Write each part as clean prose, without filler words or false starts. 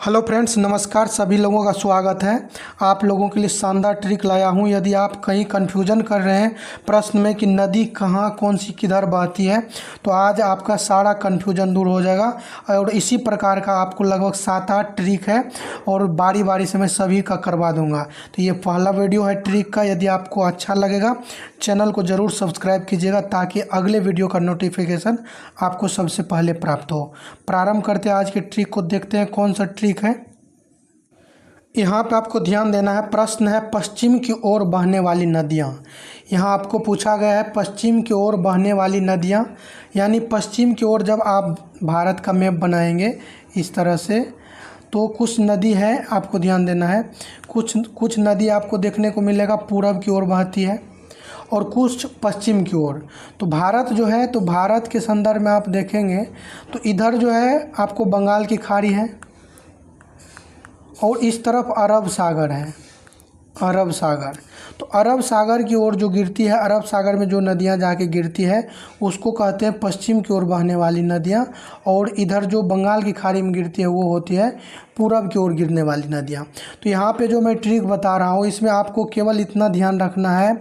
Hello friends, नमस्कार। सभी लोगों का स्वागत है। आप लोगों के लिए शानदार ट्रिक लाया हूं। यदि आप कहीं कन्फ्यूजन कर रहे हैं प्रश्न में कि नदी कहाँ कौन सी किधर बहती है, तो आज आपका सारा कन्फ्यूजन दूर हो जाएगा। और इसी प्रकार का आपको लगभग 7-8 ट्रिक है और बारी बारी से मैं सभी का करवा दूंगा। तो ये पहला वीडियो है ट्रिक का। यदि आपको अच्छा लगेगा चैनल को ज़रूर सब्सक्राइब कीजिएगा ताकि अगले वीडियो का नोटिफिकेशन आपको सबसे पहले प्राप्त हो। प्रारंभ करते हैं आज के ट्रिक को। देखते हैं कौन सा ट्रिक है। यहाँ पे आपको ध्यान देना है। प्रश्न है पश्चिम की ओर बहने वाली नदियाँ। यहाँ आपको पूछा गया है पश्चिम की ओर बहने वाली नदियाँ, यानी पश्चिम की ओर जब आप भारत का मैप बनाएंगे इस तरह से, तो कुछ नदी है, आपको ध्यान देना है। कुछ नदी आपको देखने को मिलेगा पूरब की ओर बहती है और कुछ पश्चिम की ओर। तो भारत जो है, तो भारत के संदर्भ में आप देखेंगे तो इधर जो है आपको बंगाल की खाड़ी है और इस तरफ अरब सागर है। अरब सागर, तो अरब सागर की ओर जो गिरती है, अरब सागर में जो नदियां जाके गिरती है उसको कहते हैं पश्चिम की ओर बहने वाली नदियां। और इधर जो बंगाल की खाड़ी में गिरती है वो होती है पूरब की ओर गिरने वाली नदियां। तो यहाँ पे जो मैं ट्रिक बता रहा हूँ इसमें आपको केवल इतना ध्यान रखना है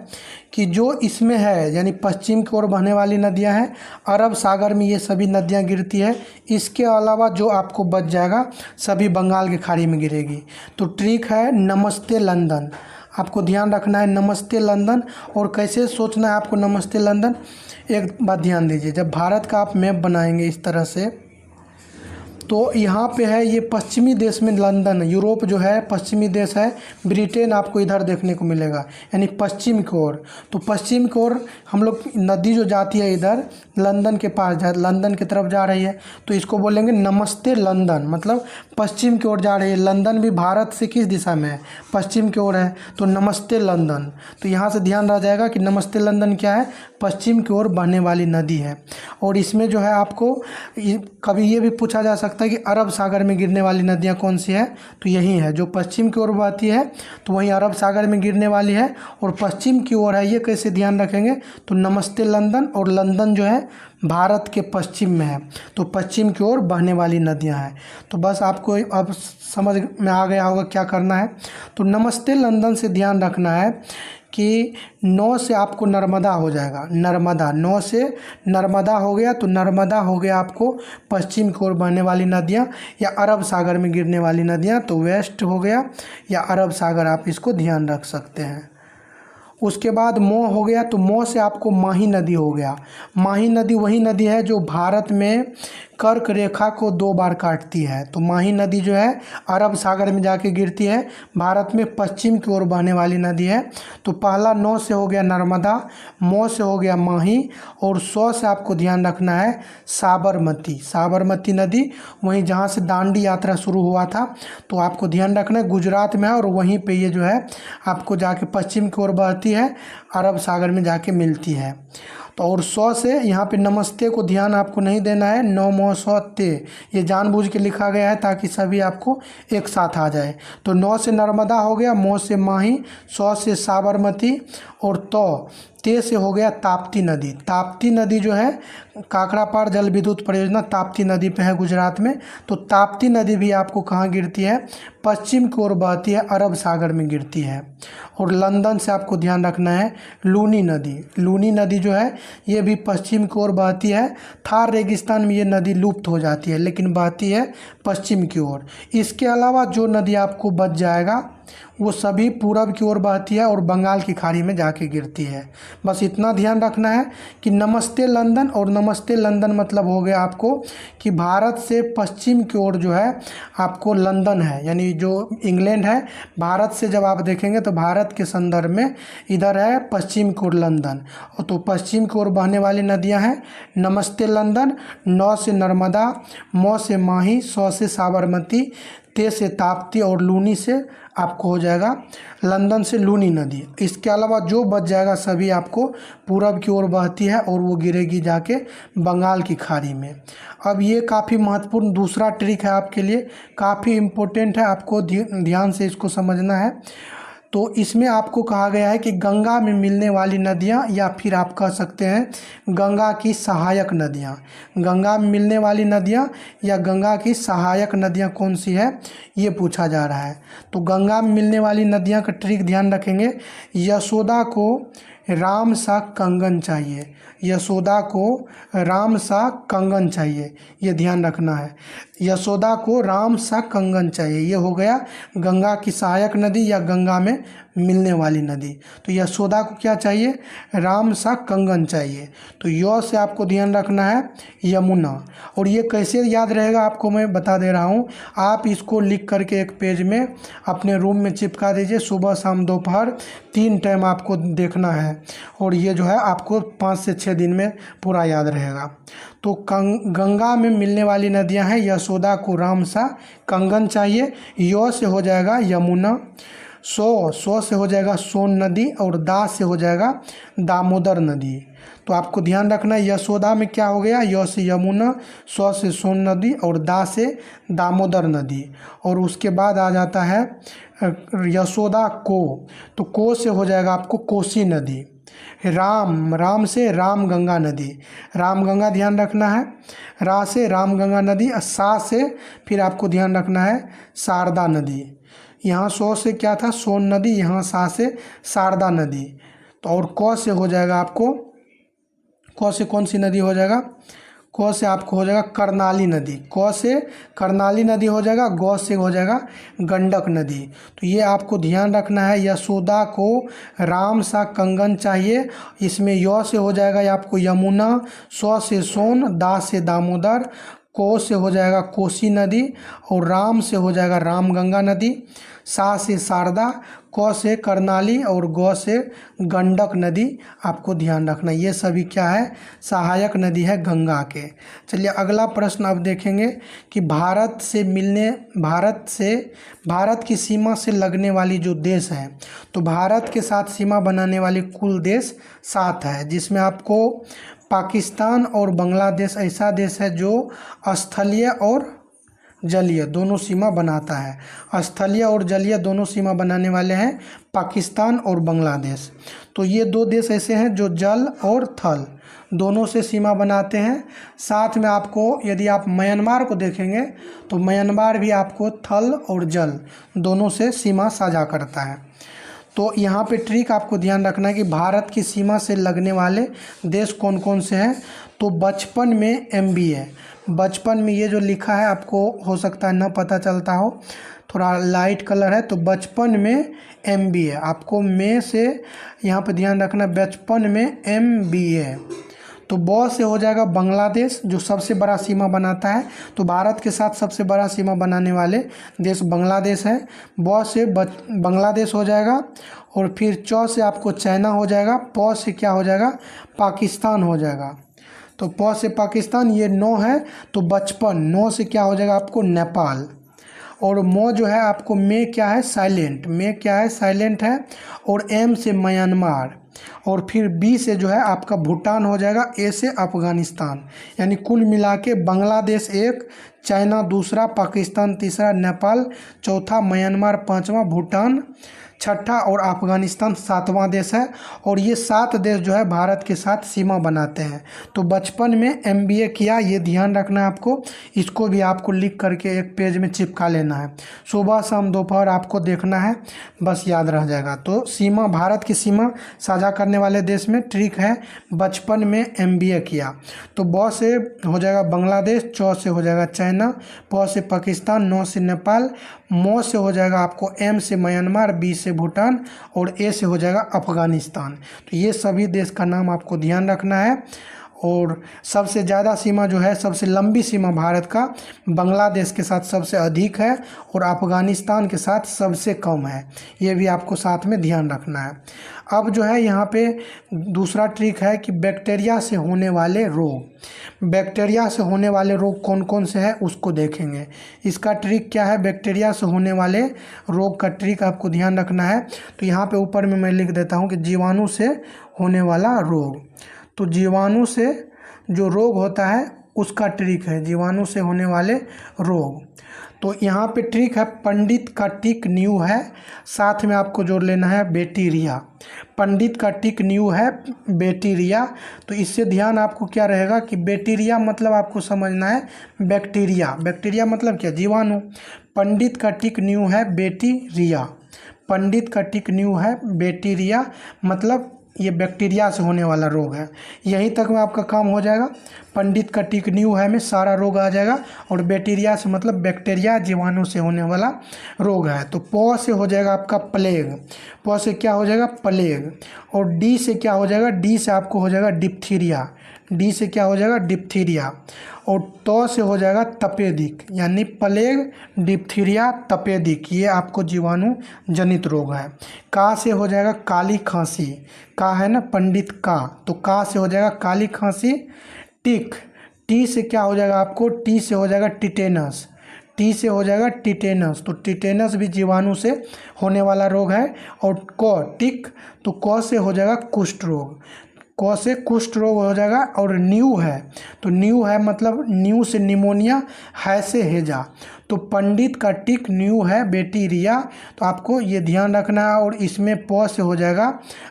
कि जो इसमें है यानी पश्चिम की ओर बहने वाली नदियां हैं, अरब सागर में ये सभी नदियां गिरती है। इसके अलावा जो आपको बच जाएगा सभी बंगाल की खाड़ी में गिरेगी। तो ट्रिक है नमस्ते लंदन। आपको ध्यान रखना है नमस्ते लंदन। और कैसे सोचना है आपको नमस्ते लंदन, एक बात ध्यान दीजिए। जब भारत का आप मैप बनाएंगे इस तरह से, तो यहाँ पे है ये पश्चिमी देश में लंदन, यूरोप जो है पश्चिमी देश है। ब्रिटेन आपको इधर देखने को मिलेगा यानी पश्चिम की ओर। तो पश्चिम की ओर हम लोग नदी जो जाती है इधर लंदन के पास लंदन की तरफ जा रही है, तो इसको बोलेंगे नमस्ते लंदन, मतलब पश्चिम की ओर जा रही है। लंदन भी भारत से किस दिशा में है? पश्चिम की ओर है, तो नमस्ते लंदन। तो यहाँ से ध्यान रह जाएगा कि नमस्ते लंदन क्या है? पश्चिम की ओर बहने वाली नदी है। और इसमें जो है आपको कभी ये भी पूछा जा सकता है कि अरब सागर में गिरने वाली नदियाँ कौन सी है, तो यही है जो पश्चिम की ओर बहती है, तो वहीं अरब सागर में गिरने वाली है और पश्चिम की ओर है। ये कैसे ध्यान रखेंगे? तो नमस्ते लंदन, और लंदन जो है भारत के पश्चिम में है, तो पश्चिम की ओर बहने वाली नदियां हैं। तो बस आपको अब समझ में आ गया होगा क्या करना है। तो नमस्ते लंदन से ध्यान रखना है कि 9 से आपको नर्मदा हो जाएगा। नर्मदा, 9 से नर्मदा हो गया, तो नर्मदा हो गया आपको पश्चिम की ओर बहने वाली नदियाँ या अरब सागर में गिरने वाली नदियाँ, तो वेस्ट हो गया या अरब सागर, आप इसको ध्यान रख सकते हैं। उसके बाद मो हो गया, तो मो से आपको माही नदी हो गया। माही नदी वही नदी है जो भारत में कर्क रेखा को 2 बार काटती है। तो माही नदी जो है अरब सागर में जाके गिरती है, भारत में पश्चिम की ओर बहने वाली नदी है। तो पहला 9 से हो गया नर्मदा, मो से हो गया माही, और 100 से आपको ध्यान रखना है साबरमती। साबरमती नदी वहीं जहाँ से दांडी यात्रा शुरू हुआ था, तो आपको ध्यान रखना है गुजरात में है, और वहीं पे ये जो है आपको जाके पश्चिम की ओर बहती है, अरब सागर में जाके मिलती है। तो और 100 से यहाँ पे नमस्ते को ध्यान आपको नहीं देना है, 9 मो 100 ते, ये जानबूझ के लिखा गया है ताकि सभी आपको एक साथ आ जाए। तो 9 से नर्मदा हो गया, मो से माही, 100 से साबरमती, और ते से हो गया ताप्ती नदी। ताप्ती नदी जो है काकड़ापार जल विद्युत परियोजना ताप्ती नदी पे है गुजरात में। तो ताप्ती नदी भी आपको कहाँ गिरती है? पश्चिम की ओर बहती है, अरब सागर में गिरती है। और लंदन से आपको ध्यान रखना है लूनी नदी। लूनी नदी जो है ये भी पश्चिम की ओर बहती है। थार रेगिस्तान में ये नदी लुप्त हो जाती है, लेकिन बहती है पश्चिम की ओर। इसके अलावा जो नदी आपको बच जाएगा वो सभी पूरब की ओर बहती है और बंगाल की खाड़ी में जाके गिरती है। बस इतना ध्यान रखना है कि नमस्ते लंदन, और नमस्ते लंदन मतलब हो गया आपको कि भारत से पश्चिम की ओर जो है आपको लंदन है, यानी जो इंग्लैंड है, भारत से जब आप देखेंगे तो भारत के संदर्भ में इधर है पश्चिम की ओर लंदन। और तो पश्चिम की ओर बहने वाली नदियां हैं नमस्ते लंदन, 9 से नर्मदा, मो से माही, 100 से साबरमती, ते से ताप्ती, और लूनी से आपको हो जाएगा लंदन से लूनी नदी। इसके अलावा जो बच जाएगा सभी आपको पूरब की ओर बहती है और वो गिरेगी जाके बंगाल की खाड़ी में। अब ये काफ़ी महत्वपूर्ण दूसरा ट्रिक है आपके लिए, काफ़ी इम्पोर्टेंट है, आपको ध्यान से इसको समझना है। तो इसमें आपको कहा गया है कि गंगा में मिलने वाली नदियाँ, या फिर आप कह सकते हैं गंगा की सहायक नदियाँ। गंगा में मिलने वाली नदियाँ या गंगा की सहायक नदियाँ कौन सी है, ये पूछा जा रहा है। तो गंगा में मिलने वाली नदियाँ का ट्रिक ध्यान रखेंगे। यशोदा को राम सा कंगन चाहिए, यशोदा को राम सा कंगन चाहिए, ये ध्यान रखना है। यशोदा को राम सा कंगन चाहिए, ये हो गया गंगा की सहायक नदी या गंगा में मिलने वाली नदी। तो यशोदा को क्या चाहिए, राम सा कंगन चाहिए। तो य से आपको ध्यान रखना है यमुना। और ये कैसे याद रहेगा आपको मैं बता दे रहा हूँ। आप इसको लिख करके एक पेज में अपने रूम में चिपका दीजिए। सुबह शाम दोपहर 3 टाइम आपको देखना है, और ये जो है आपको 5 से 6 दिन में पूरा याद रहेगा। तो गंगा में मिलने वाली नदियां हैं, यशोदा को राम सा कंगन चाहिए। य से हो जाएगा यमुना, सो से हो जाएगा सोन नदी, और दा से हो जाएगा दामोदर नदी। तो आपको ध्यान रखना है यशोदा में क्या हो गया, य से यमुना, सो से सोन नदी, और दा से दामोदर नदी। और उसके बाद आ जाता है यशोदा को, तो को से हो जाएगा आपको कोसी नदी। राम से राम गंगा नदी, राम गंगा ध्यान रखना है। रा से राम गंगा नदी, सा से फिर आपको ध्यान रखना है शारदा नदी। यहाँ सो से क्या था, सोन नदी, यहाँ सा से शारदा नदी। तो और क से हो जाएगा आपको, क से कौन सी नदी हो जाएगा, क से आपको हो जाएगा करनाली नदी। क से करनाली नदी हो जाएगा, ग से हो जाएगा गंडक नदी। तो ये आपको ध्यान रखना है। यशोदा को राम सा कंगन चाहिए, इसमें य से हो जाएगा आपको यमुना, सो से सोन, दा से दामोदर, को से हो जाएगा कोसी नदी, और राम से हो जाएगा रामगंगा नदी, सा से शारदा, क से करनाली, और ग से गंडक नदी। आपको ध्यान रखना ये सभी क्या है, सहायक नदी है गंगा के। चलिए अगला प्रश्न अब देखेंगे कि भारत की सीमा से लगने वाली जो देश है, तो भारत के साथ सीमा बनाने वाली कुल देश 7 है, जिसमें आपको पाकिस्तान और बांग्लादेश ऐसा देश है जो स्थलीय और जलीय दोनों सीमा बनाता है। स्थलीय और जलीय दोनों सीमा बनाने वाले हैं पाकिस्तान और बांग्लादेश। तो ये 2 देश ऐसे हैं जो जल और थल दोनों से सीमा बनाते हैं। साथ में आपको यदि आप म्यांमार को देखेंगे तो म्यांमार भी आपको थल और जल दोनों से सीमा साझा करता है। तो यहाँ पे ट्रिक आपको ध्यान रखना है कि भारत की सीमा से लगने वाले देश कौन कौन से हैं। तो बचपन में MB है, बचपन में ये जो लिखा है आपको हो सकता है ना पता चलता हो, थोड़ा लाइट कलर है। तो बचपन में MB है, आपको में से यहाँ पे ध्यान रखना, बचपन में MB है। तो ब से हो जाएगा बांग्लादेश जो सबसे बड़ा सीमा बनाता है। तो भारत के साथ सबसे बड़ा सीमा बनाने वाले देश बांग्लादेश है। ब से बांग्लादेश हो जाएगा, और फिर च से आपको चाइना हो जाएगा। प से क्या हो जाएगा, पाकिस्तान हो जाएगा। तो प से पाकिस्तान, ये 9 है। तो बचपन 9 से क्या हो जाएगा आपको नेपाल। और मो जो है आपको में क्या है, साइलेंट, में क्या है, साइलेंट है। और M से म्यांमार, और फिर B से जो है आपका भूटान हो जाएगा। A से अफगानिस्तान। यानी कुल मिला के बांग्लादेश 1, चाइना 2, पाकिस्तान 3, नेपाल 4, म्यांमार 5वां, भूटान 6ठा और अफगानिस्तान 7वां देश है। और ये 7 देश जो है भारत के साथ सीमा बनाते हैं। तो बचपन में MBA किया, ये ध्यान रखना है आपको। इसको भी आपको लिख करके एक पेज में चिपका लेना है, सुबह शाम दोपहर आपको देखना है, बस याद रह जाएगा। तो सीमा, भारत की सीमा साझा करने वाले देश में ट्रिक है बचपन में MBA किया। तो ब से हो जाएगा बांग्लादेश, च से हो जाएगा चाइना, प से पाकिस्तान, न से नेपाल, म से हो जाएगा आपको M से म्यांमार, B से भूटान, और A से हो जाएगा अफगानिस्तान। तो ये सभी देश का नाम आपको ध्यान रखना है। और सबसे ज़्यादा सीमा जो है, सबसे लंबी सीमा भारत का बांग्लादेश के साथ सबसे अधिक है, और अफगानिस्तान के साथ सबसे कम है। ये भी आपको साथ में ध्यान रखना है। अब जो है यहाँ पे दूसरा ट्रिक है कि बैक्टीरिया से होने वाले रोग, बैक्टीरिया से होने वाले रोग कौन कौन से हैं उसको देखेंगे। इसका ट्रिक क्या है, बैक्टीरिया से होने वाले रोग का ट्रिक आपको ध्यान रखना है। तो यहाँ पे ऊपर में मैं लिख देता हूँ कि जीवाणु से होने वाला रोग। तो जीवाणु से जो रोग होता है उसका ट्रिक है, जीवाणु से होने वाले रोग। तो यहाँ पे ट्रिक है, पंडित का टिक न्यू है, साथ में आपको जोड़ लेना है बेटी रिया। पंडित का टिक न्यू है बेटी रिया, तो इससे ध्यान आपको क्या रहेगा कि बैक्टीरिया मतलब आपको समझना है बैक्टीरिया। बैक्टीरिया मतलब क्या, जीवाणु। पंडित का टिक न्यू है बेटी रिया, पंडित का टिक न्यू है बेटी रिया मतलब ये बैक्टीरिया से होने वाला रोग है। यहीं तक में आपका काम हो जाएगा। पंडित का टिक न्यू है में सारा रोग आ जाएगा, और बैक्टीरिया से मतलब बैक्टीरिया जीवाणु से होने वाला रोग है। तो प से हो जाएगा आपका प्लेग, प से क्या हो जाएगा प्लेग, और डी से क्या हो जाएगा, डी से आपको हो जाएगा डिप्थीरिया, डी से क्या हो जाएगा डिप्थीरिया, और तो से हो जाएगा तपेदिक, यानी प्लेग, डिप्थीरिया, तपेदिक, ये आपको जीवाणु जनित रोग है। का से हो जाएगा काली खांसी, का है ना पंडित का, तो का से हो जाएगा काली खांसी। टिक, टी से क्या हो जाएगा आपको, टी से हो जाएगा टिटेनस, टी से हो जाएगा टिटेनस, तो टिटेनस भी जीवाणु से होने वाला रोग है। और क टिक, तो क से हो जाएगा कुष्ठ रोग, क से कुष्ठ रोग हो जाएगा। और न्यू है, तो न्यू है मतलब न्यू से निमोनिया, है से हैजा। तो पंडित का टिक न्यू है बेटी रिया, तो आपको ये ध्यान रखना है। और इसमें प से हो जाएगा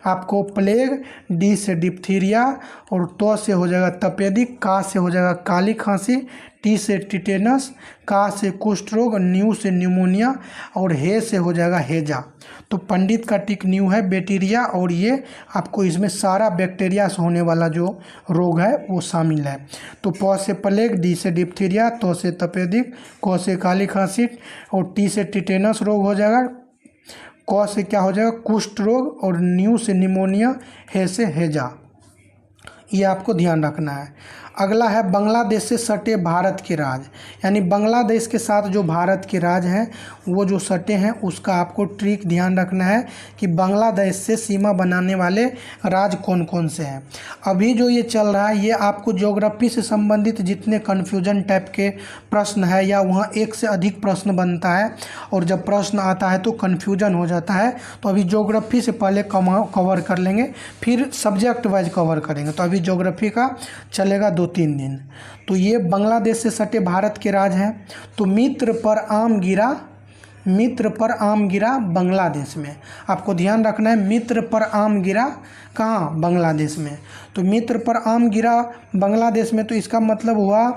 आपको प्लेग, डी से डिप्थीरिया, और तो से हो जाएगा तपेदिक, का से हो जाएगा काली खांसी, टी से टिटेनस, का से कुष्ठ रोग, न्यू से न्यूमोनिया, और हे से हो जाएगा हैजा। तो पंडित का टिक न्यू है बैक्टीरिया, और ये आपको इसमें सारा बैक्टीरिया से होने वाला जो रोग है वो शामिल है। तो प से प्लेग, डी से डिप्थीरिया, तो से तपेदिक, क से काली खांसी, और टी से टिटेनस रोग हो जाएगा, क से क्या हो जाएगा कुष्ठ रोग, और न्यू से निमोनिया, हे से हैजा। ये आपको ध्यान रखना है। अगला है बांग्लादेश से सटे भारत के राज्य, यानी बांग्लादेश के साथ जो भारत के राज्य हैं वो जो सटे हैं उसका आपको ट्रिक ध्यान रखना है कि बांग्लादेश से सीमा बनाने वाले राज्य कौन कौन से हैं। अभी जो ये चल रहा है ये आपको ज्योग्राफी से संबंधित जितने कन्फ्यूजन टाइप के प्रश्न है या वहाँ एक से अधिक प्रश्न बनता है, और जब प्रश्न आता है तो कन्फ्यूजन हो जाता है, तो अभी ज्योग्राफी से पहले कवर कर लेंगे, फिर सब्जेक्ट वाइज कवर करेंगे। तो अभी ज्योग्राफी का चलेगा 2-3 दिन। तो ये बांग्लादेश से सटे भारत के राज्य हैं। तो मित्र पर आम गिरा, मित्र पर आम गिरा बांग्लादेश में, आपको ध्यान रखना है। मित्र पर आम गिरा कहाँ, बांग्लादेश में। तो मित्र पर आम गिरा बांग्लादेश में, तो इसका मतलब हुआ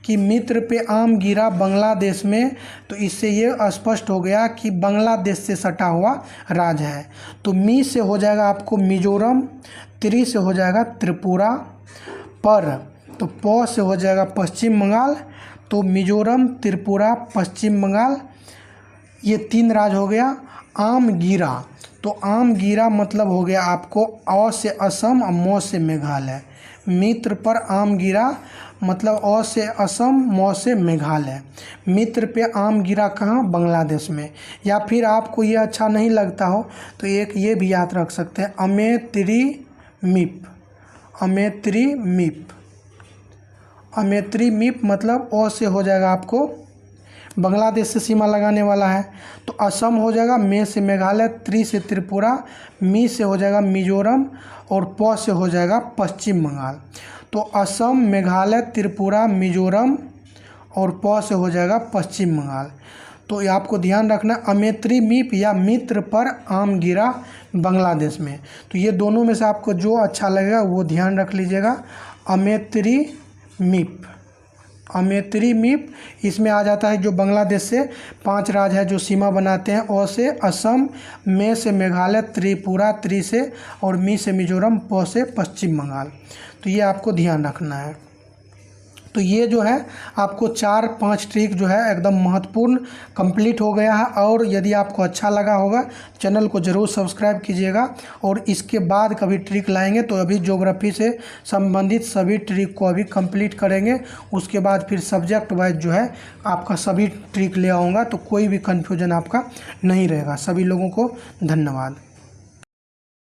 कि मित्र पे आम गिरा बांग्लादेश में, तो इससे ये स्पष्ट हो गया कि बांग्लादेश से सटा हुआ राज्य है। तो मी से हो जाएगा आपको मिजोरम, त्रि से हो जाएगा त्रिपुरा, पर तो प से हो जाएगा पश्चिम बंगाल। तो मिजोरम, त्रिपुरा, पश्चिम बंगाल, ये 3 राज्य हो गया। आम गिरा, तो आम गिरा मतलब हो गया आपको अ से असम, म से मेघालय। मित्र पर आम गिरा मतलब अ से असम, म से मेघालय। मित्र पे आम गिरा कहाँ, बांग्लादेश में। या फिर आपको ये अच्छा नहीं लगता हो तो एक ये भी याद रख सकते हैं, अमेत्री मिप, अमेत्री मिप, अमेत्री मिप मतलब ओ से हो जाएगा आपको बांग्लादेश से सीमा लगाने वाला है। तो असम हो जाएगा, मे से मेघालय, त्रि से त्रिपुरा, मी से हो जाएगा मिजोरम, और प से हो जाएगा पश्चिम बंगाल। तो असम, मेघालय, त्रिपुरा, मिजोरम, और प से हो जाएगा पश्चिम बंगाल। तो ये आपको ध्यान रखना, अमेत्री मिप या मित्र पर आम गिरा बांग्लादेश में। तो ये दोनों में से आपको जो अच्छा लगेगा वो ध्यान रख लीजिएगा। अमेत्री मिप, अमेत्री मिप इसमें आ जाता है जो बांग्लादेश से 5 राज्य है जो सीमा बनाते हैं, ओ से असम, मे से मेघालय, त्रिपुरा, त्रि से, और मी से मिजोरम, प से पश्चिम बंगाल। तो ये आपको ध्यान रखना है। तो ये जो है आपको 4-5 ट्रिक जो है एकदम महत्वपूर्ण कंप्लीट हो गया है। और यदि आपको अच्छा लगा होगा चैनल को ज़रूर सब्सक्राइब कीजिएगा, और इसके बाद कभी ट्रिक लाएंगे तो अभी ज्योग्राफी से संबंधित सभी ट्रिक को अभी कंप्लीट करेंगे। उसके बाद फिर सब्जेक्ट वाइज जो है आपका सभी ट्रिक ले आऊँगा, तो कोई भी कन्फ्यूजन आपका नहीं रहेगा। सभी लोगों को धन्यवाद।